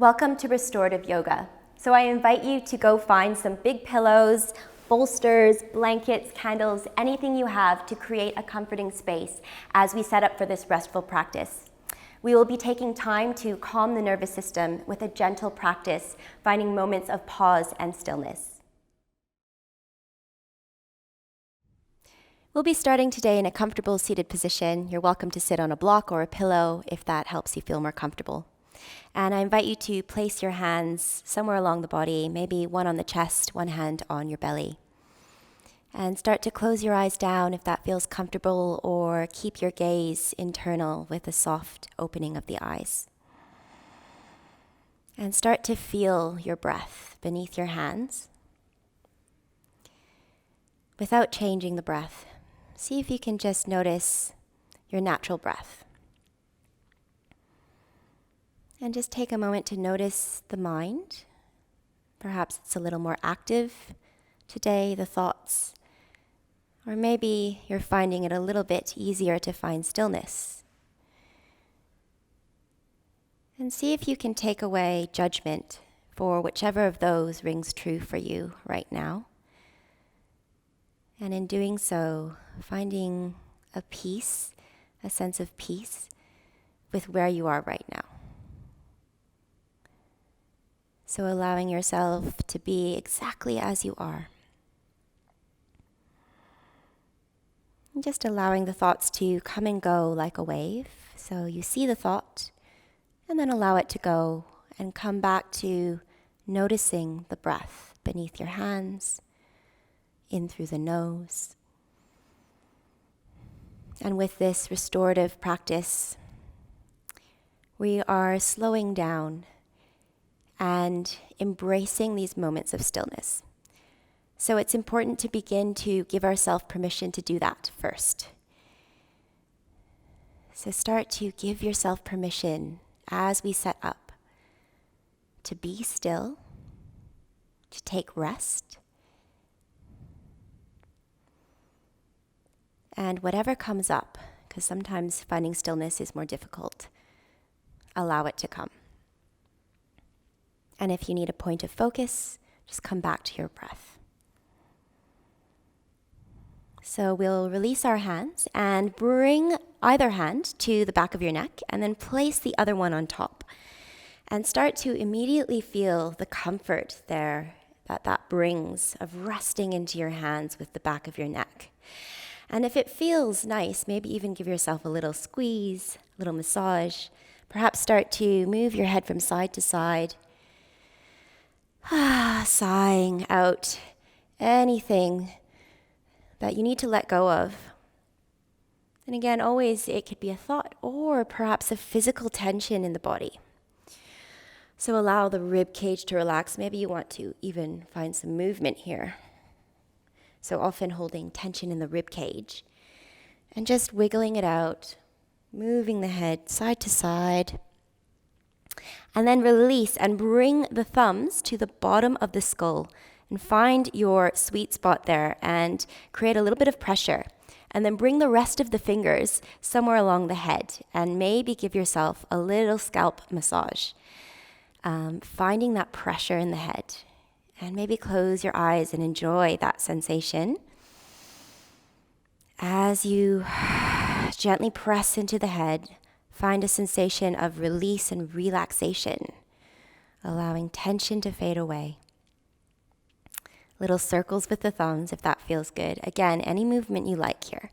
Welcome to Restorative Yoga. So I invite you to go find some big pillows, bolsters, blankets, candles, anything you have to create a comforting space as we set up for this restful practice. We will be taking time to calm the nervous system with a gentle practice, finding moments of pause and stillness. We'll be starting today in a comfortable seated position. You're welcome to sit on a block or a pillow if that helps you feel more comfortable. And I invite you to place your hands somewhere along the body, maybe one on the chest, one hand on your belly. And start to close your eyes down if that feels comfortable, or keep your gaze internal with a soft opening of the eyes. And start to feel your breath beneath your hands. Without changing the breath, see if you can just notice your natural breath. And just take a moment to notice the mind. Perhaps it's a little more active today, the thoughts. Or maybe you're finding it a little bit easier to find stillness. And see if you can take away judgment for whichever of those rings true for you right now. And in doing so, finding a peace, a sense of peace with where you are right now. So allowing yourself to be exactly as you are. And just allowing the thoughts to come and go like a wave. So you see the thought, and then allow it to go, and come back to noticing the breath beneath your hands, in through the nose. And with this restorative practice, we are slowing down and embracing these moments of stillness. So it's important to begin to give ourselves permission to do that first. So start to give yourself permission as we set up to be still, to take rest, and whatever comes up, because sometimes finding stillness is more difficult, allow it to come. And if you need a point of focus, just come back to your breath. So we'll release our hands and bring either hand to the back of your neck, and then place the other one on top. And start to immediately feel the comfort there that brings of resting into your hands with the back of your neck. And if it feels nice, maybe even give yourself a little squeeze, a little massage. Perhaps start to move your head from side to side. Sighing out anything that you need to let go of. And again, always it could be a thought or perhaps a physical tension in the body. So allow the rib cage to relax. Maybe you want to even find some movement here. So often holding tension in the rib cage and just wiggling it out, moving the head side to side. And then release and bring the thumbs to the bottom of the skull and find your sweet spot there and create a little bit of pressure. And then bring the rest of the fingers somewhere along the head and maybe give yourself a little scalp massage. Finding that pressure in the head. And maybe close your eyes and enjoy that sensation. As you gently press into the head, find a sensation of release and relaxation, allowing tension to fade away. Little circles with the thumbs if that feels good. Again, any movement you like here.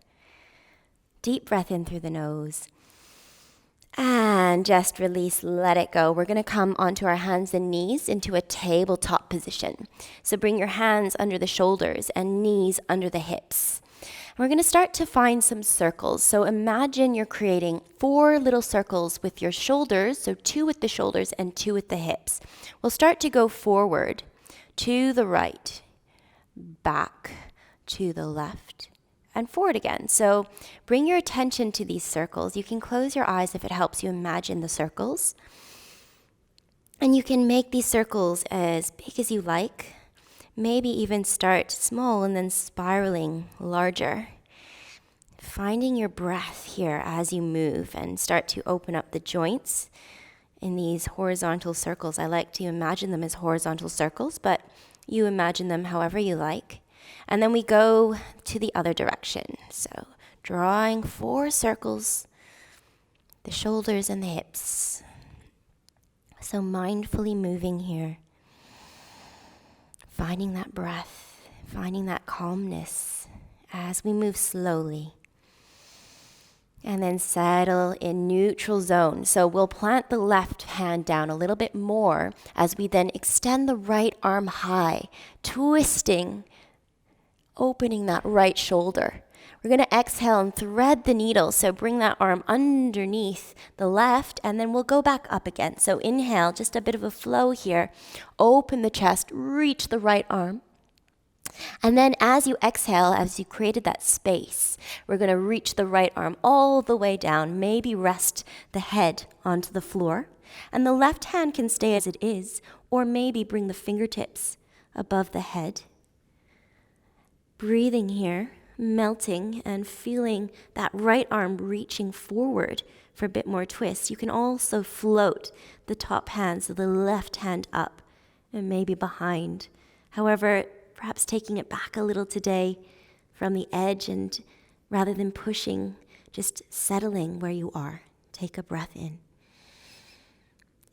Deep breath in through the nose. And just release, let it go. We're going to come onto our hands and knees into a tabletop position. So bring your hands under the shoulders and knees under the hips. We're going to start to find some circles. So imagine you're creating 4 little circles with your shoulders, so 2 with the shoulders and 2 with the hips. We'll start to go forward, to the right, back, to the left, and forward again. So bring your attention to these circles. You can close your eyes if it helps you imagine the circles. And you can make these circles as big as you like. Maybe even start small and then spiraling larger. Finding your breath here as you move and start to open up the joints in these horizontal circles. I like to imagine them as horizontal circles, but you imagine them however you like. And then we go to the other direction. So drawing 4 circles, the shoulders and the hips. So mindfully moving here, finding that breath, finding that calmness as we move slowly. And then settle in neutral zone. So we'll plant the left hand down a little bit more as we then extend the right arm high, twisting, opening that right shoulder. We're going to exhale and thread the needle. So bring that arm underneath the left, and then we'll go back up again. So inhale, just a bit of a flow here. Open the chest, reach the right arm. And then as you exhale, as you created that space, we're going to reach the right arm all the way down, maybe rest the head onto the floor. And the left hand can stay as it is, or maybe bring the fingertips above the head. Breathing here, melting and feeling that right arm reaching forward for a bit more twist. You can also float the top hand, so the left hand up and maybe behind. However, perhaps taking it back a little today from the edge, and rather than pushing, just settling where you are. Take a breath in.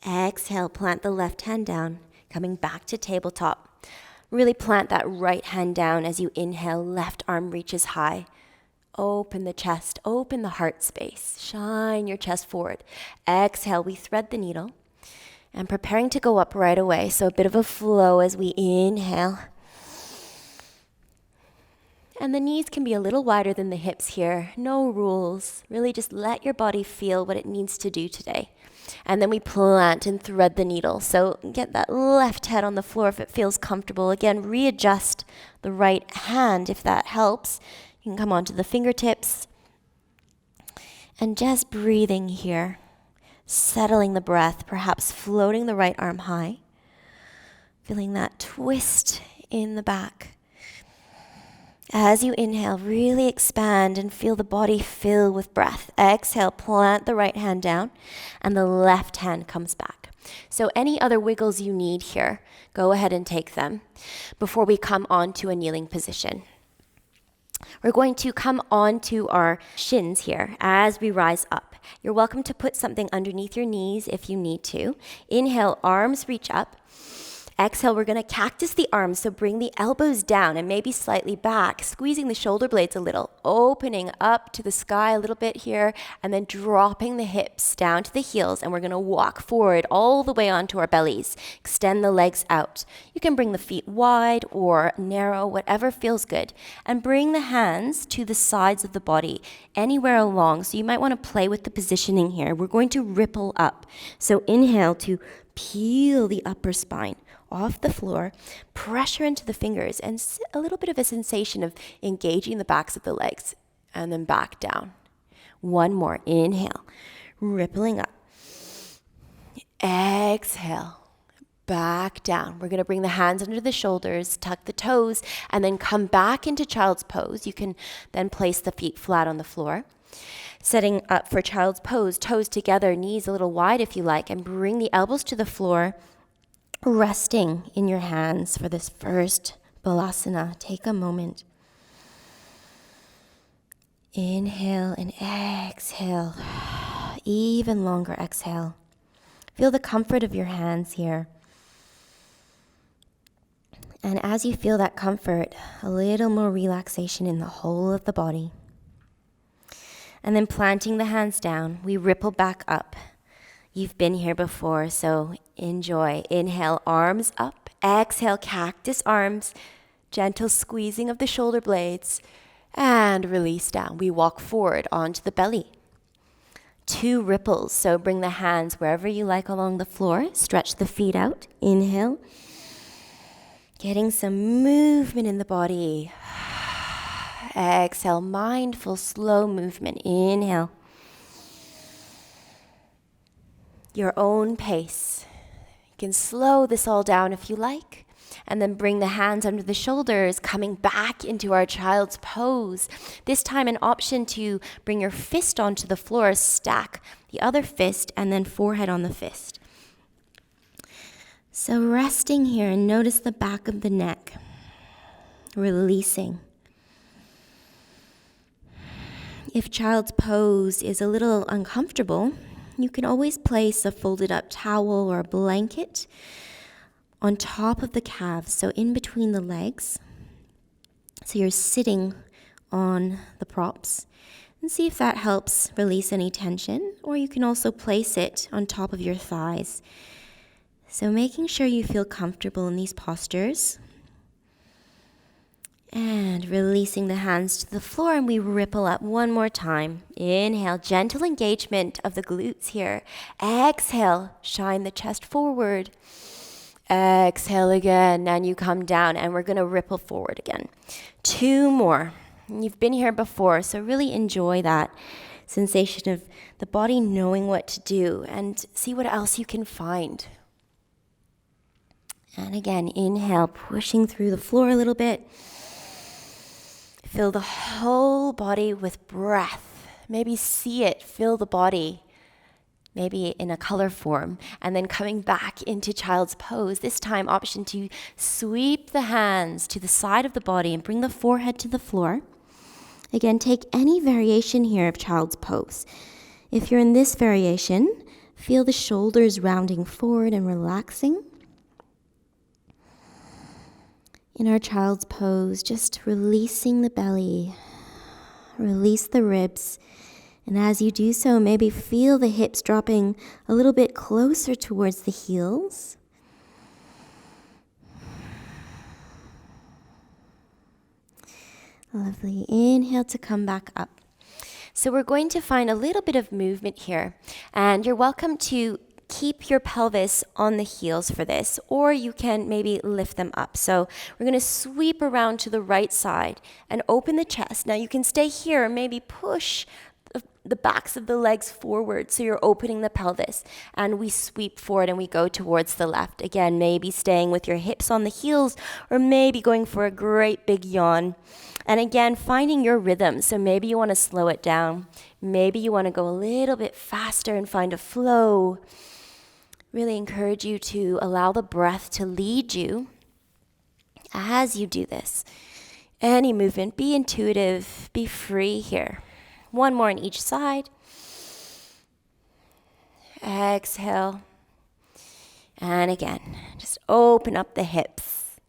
Exhale, plant the left hand down, coming back to tabletop. Really plant that right hand down as you inhale, left arm reaches high. Open the chest, open the heart space, shine your chest forward. Exhale, we thread the needle and preparing to go up right away. So a bit of a flow as we inhale. And the knees can be a little wider than the hips here. No rules. Really just let your body feel what it needs to do today. And then we plant and thread the needle. So get that left head on the floor if it feels comfortable. Again, readjust the right hand if that helps. You can come onto the fingertips. And just breathing here. Settling the breath, perhaps floating the right arm high. Feeling that twist in the back. As you inhale, really expand and feel the body fill with breath. Exhale, plant the right hand down and the left hand comes back. So any other wiggles you need here, go ahead and take them before we come on to a kneeling position. We're going to come on to our shins here as we rise up. You're welcome to put something underneath your knees if you need to. Inhale, arms reach up. Exhale, we're going to cactus the arms, so bring the elbows down and maybe slightly back, squeezing the shoulder blades a little, opening up to the sky a little bit here, and then dropping the hips down to the heels, and we're going to walk forward all the way onto our bellies. Extend the legs out. You can bring the feet wide or narrow, whatever feels good, and bring the hands to the sides of the body, anywhere along. So you might want to play with the positioning here. We're going to ripple up. So inhale to peel the upper spine off the floor, pressure into the fingers, and a little bit of a sensation of engaging the backs of the legs, and then back down. One more. Inhale, rippling up. Exhale, back down. We're going to bring the hands under the shoulders, tuck the toes, and then come back into child's pose. You can then place the feet flat on the floor. Setting up for child's pose, toes together, knees a little wide if you like, and bring the elbows to the floor, resting in your hands for this first balasana. Take a moment. Inhale and exhale. Even longer exhale. Feel the comfort of your hands here. And as you feel that comfort, a little more relaxation in the whole of the body. And then planting the hands down, we ripple back up. You've been here before, so enjoy. Inhale, arms up. Exhale, cactus arms. Gentle squeezing of the shoulder blades. And release down. We walk forward onto the belly. 2 ripples, so bring the hands wherever you like along the floor. Stretch the feet out. Inhale. Getting some movement in the body. Exhale, mindful, slow movement. Inhale. Your own pace. You can slow this all down if you like. And then bring the hands under the shoulders, coming back into our child's pose. This time an option to bring your fist onto the floor, stack the other fist, and then forehead on the fist. So resting here, and notice the back of the neck, releasing. If child's pose is a little uncomfortable, you can always place a folded up towel or a blanket on top of the calves, so in between the legs. So you're sitting on the props, and see if that helps release any tension, or you can also place it on top of your thighs. So making sure you feel comfortable in these postures. And releasing the hands to the floor, and we ripple up one more time. Inhale, gentle engagement of the glutes here. Exhale, shine the chest forward. Exhale again, and you come down, and we're going to ripple forward again. 2 more. You've been here before, so really enjoy that sensation of the body knowing what to do, and see what else you can find. And again, inhale, pushing through the floor a little bit. Fill the whole body with breath. Maybe see it, fill the body, maybe in a color form. And then coming back into child's pose, this time option to sweep the hands to the side of the body and bring the forehead to the floor. Again, take any variation here of child's pose. If you're in this variation, feel the shoulders rounding forward and relaxing. In our child's pose, just releasing the belly, release the ribs, and as you do so, maybe feel the hips dropping a little bit closer towards the heels. Lovely. Inhale to come back up. So we're going to find a little bit of movement here, and you're welcome to keep your pelvis on the heels for this, or you can maybe lift them up. So we're going to sweep around to the right side and open the chest. Now you can stay here and maybe push the backs of the legs forward, so you're opening the pelvis, and we sweep forward and we go towards the left. Again, maybe staying with your hips on the heels, or maybe going for a great big yawn. And again, finding your rhythm. So maybe you want to slow it down. Maybe you want to go a little bit faster and find a flow. Really encourage you to allow the breath to lead you as you do this. Any movement, be intuitive, be free here. 1 more on each side. Exhale. And again, just open up the hips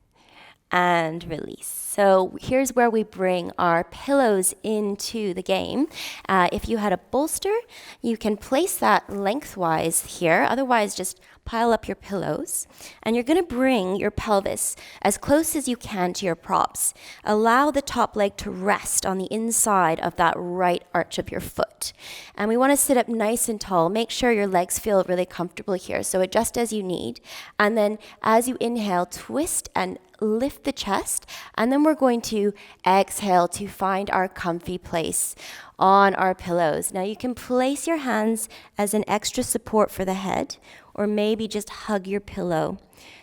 and release. So here's where we bring our pillows into the game. If you had a bolster, you can place that lengthwise here. Otherwise, just pile up your pillows. And you're going to bring your pelvis as close as you can to your props. Allow the top leg to rest on the inside of that right arch of your foot. And we want to sit up nice and tall. Make sure your legs feel really comfortable here. So adjust as you need. And then as you inhale, twist and lift the chest, and then we're going to exhale to find our comfy place on our pillows. Now you can place your hands as an extra support for the head, or maybe just hug your pillow.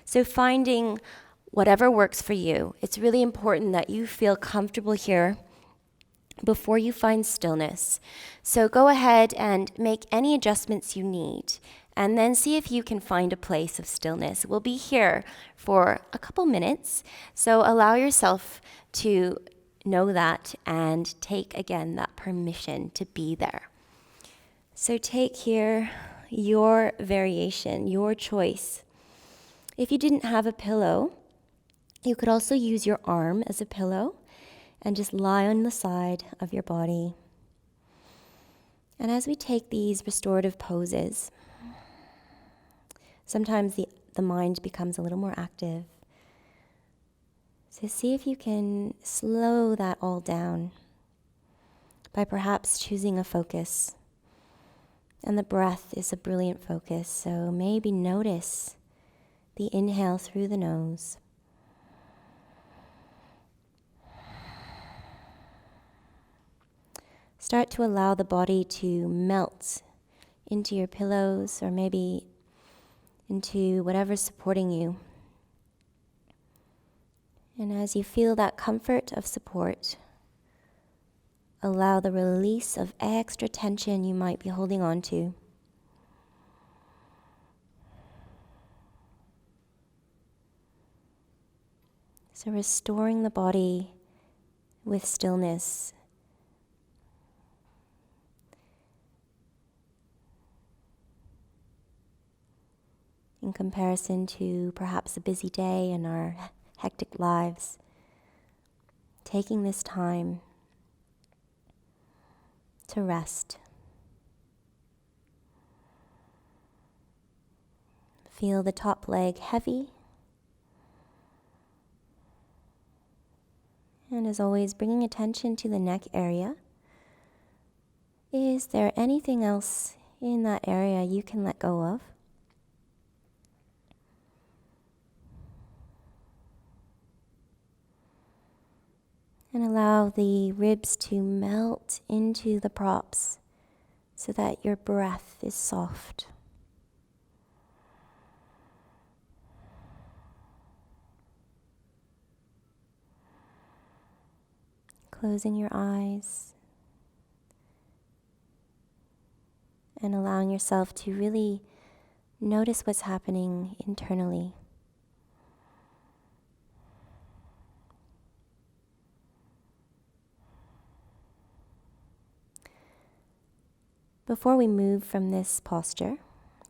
So finding whatever works for you. It's really important that you feel comfortable here before you find stillness. So go ahead and make any adjustments you need, and then see if you can find a place of stillness. We'll be here for a couple minutes, so allow yourself to know that and take, again, that permission to be there. So take here your variation, your choice. If you didn't have a pillow, you could also use your arm as a pillow and just lie on the side of your body. And as we take these restorative poses, sometimes the mind becomes a little more active. So see if you can slow that all down by perhaps choosing a focus. And the breath is a brilliant focus, so maybe notice the inhale through the nose. Start to allow the body to melt into your pillows, or maybe into whatever's supporting you. And as you feel that comfort of support, allow the release of extra tension you might be holding on to. So restoring the body with stillness. In comparison to perhaps a busy day in our hectic lives, taking this time to rest. Feel the top leg heavy. And as always, bringing attention to the neck area. Is there anything else in that area you can let go of? And allow the ribs to melt into the props so that your breath is soft. Closing your eyes and allowing yourself to really notice what's happening internally. Before we move from this posture,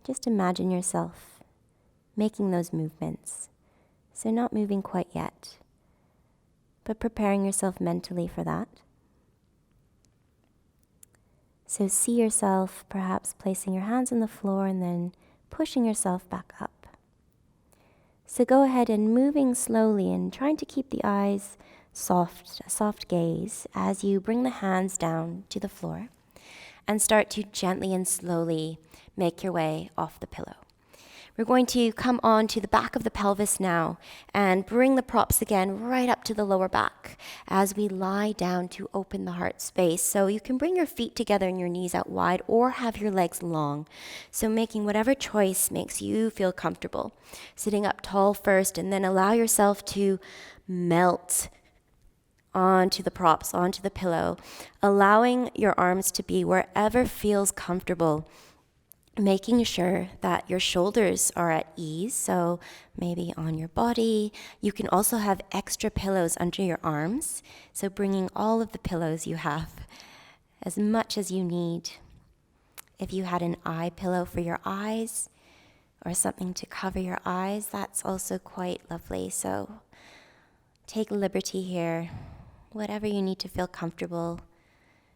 just imagine yourself making those movements. So not moving quite yet, but preparing yourself mentally for that. So see yourself perhaps placing your hands on the floor and then pushing yourself back up. So go ahead and moving slowly and trying to keep the eyes soft, a soft gaze as you bring the hands down to the floor and start to gently and slowly make your way off the pillow. We're going to come on to the back of the pelvis now and bring the props again right up to the lower back as we lie down to open the heart space. So you can bring your feet together and your knees out wide or have your legs long. So making whatever choice makes you feel comfortable. Sitting up tall first and then allow yourself to melt onto the props, onto the pillow, allowing your arms to be wherever feels comfortable. Making sure that your shoulders are at ease, so maybe on your body. You can also have extra pillows under your arms, so bringing all of the pillows you have, as much as you need. If you had an eye pillow for your eyes, or something to cover your eyes, that's also quite lovely. So take liberty here, whatever you need to feel comfortable,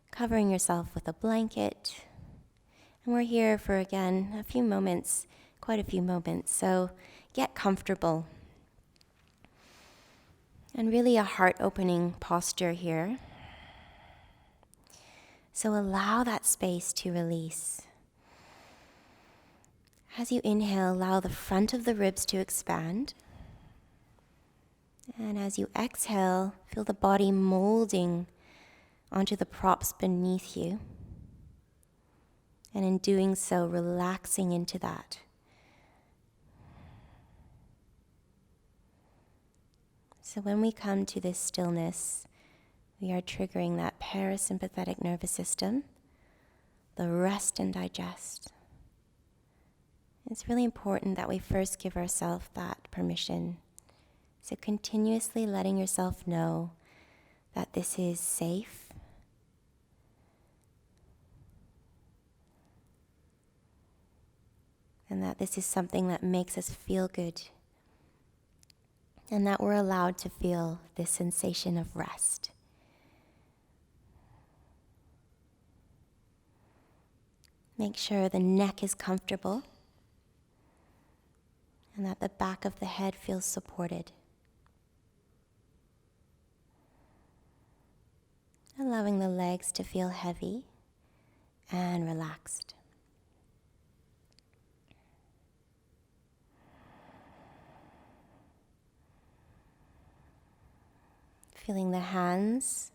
covering yourself with a blanket. And we're here for, again, a few moments, quite a few moments. So get comfortable. And really a heart-opening posture here. So allow that space to release. As you inhale, allow the front of the ribs to expand. And as you exhale, feel the body molding onto the props beneath you. And in doing so, relaxing into that. So when we come to this stillness, we are triggering that parasympathetic nervous system, the rest and digest. It's really important that we first give ourselves that permission. So continuously letting yourself know that this is safe, and that this is something that makes us feel good, and that we're allowed to feel this sensation of rest. Make sure the neck is comfortable and that the back of the head feels supported. Allowing the legs to feel heavy and relaxed. Feeling the hands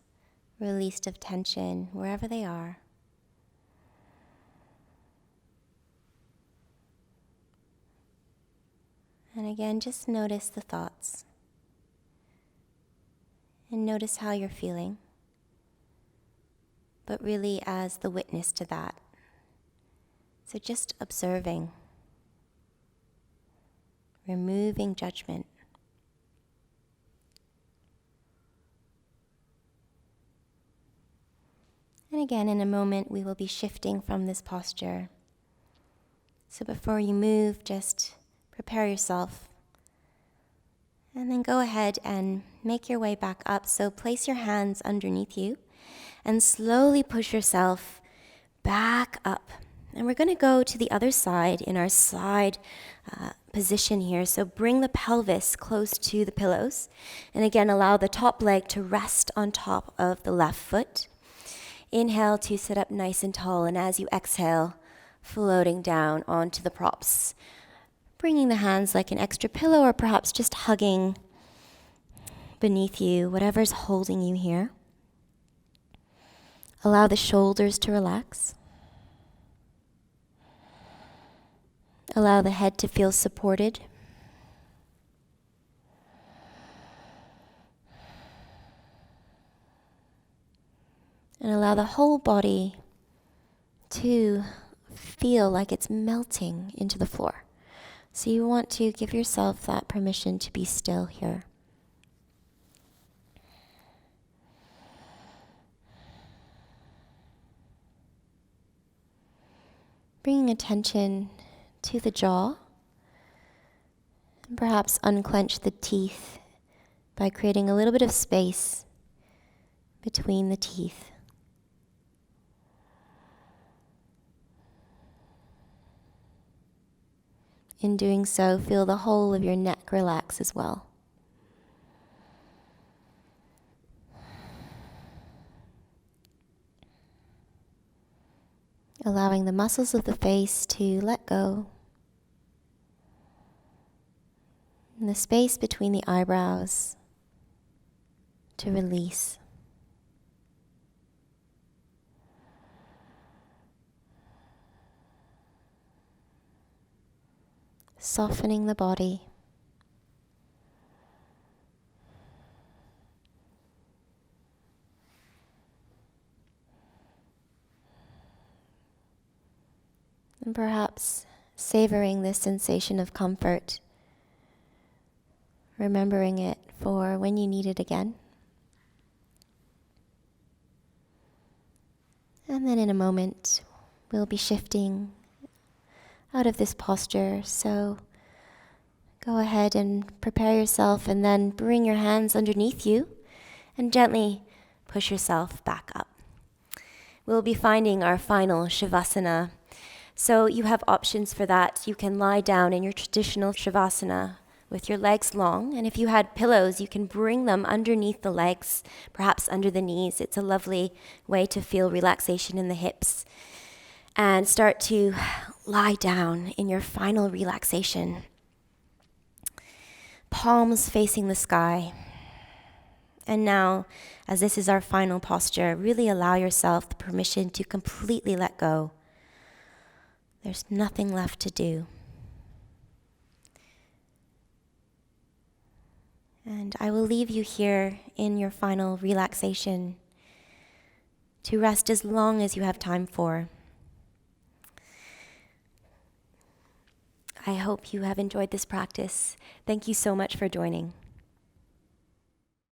released of tension wherever they are. And again, just notice the thoughts. And notice how you're feeling. But really as the witness to that. So just observing. Removing judgment. And again, in a moment, we will be shifting from this posture. So before you move, just prepare yourself. And then go ahead and make your way back up. So place your hands underneath you and slowly push yourself back up. And we're going to go to the other side in our side position here. So bring the pelvis close to the pillows. And again, allow the top leg to rest on top of the left foot. Inhale to sit up nice and tall. And as you exhale, floating down onto the props. Bringing the hands like an extra pillow or perhaps just hugging beneath you, whatever's holding you here. Allow the shoulders to relax. Allow the head to feel supported. And allow the whole body to feel like it's melting into the floor. So you want to give yourself that permission to be still here. Bringing attention to the jaw, and perhaps unclench the teeth by creating a little bit of space between the teeth. In doing so, feel the whole of your neck relax as well. Allowing the muscles of the face to let go. And the space between the eyebrows to release. Softening the body. And perhaps savoring this sensation of comfort, remembering it for when you need it again. And then in a moment, we'll be shifting out of this posture. So go ahead and prepare yourself and then bring your hands underneath you and gently push yourself back up. We'll be finding our final Shavasana. So you have options for that. You can lie down in your traditional Shavasana with your legs long. And if you had pillows, you can bring them underneath the legs, perhaps under the knees. It's a lovely way to feel relaxation in the hips. And start to lie down in your final relaxation. Palms facing the sky. And now, as this is our final posture, really allow yourself the permission to completely let go. There's nothing left to do. And I will leave you here in your final relaxation to rest as long as you have time for. I hope you have enjoyed this practice. Thank you so much for joining.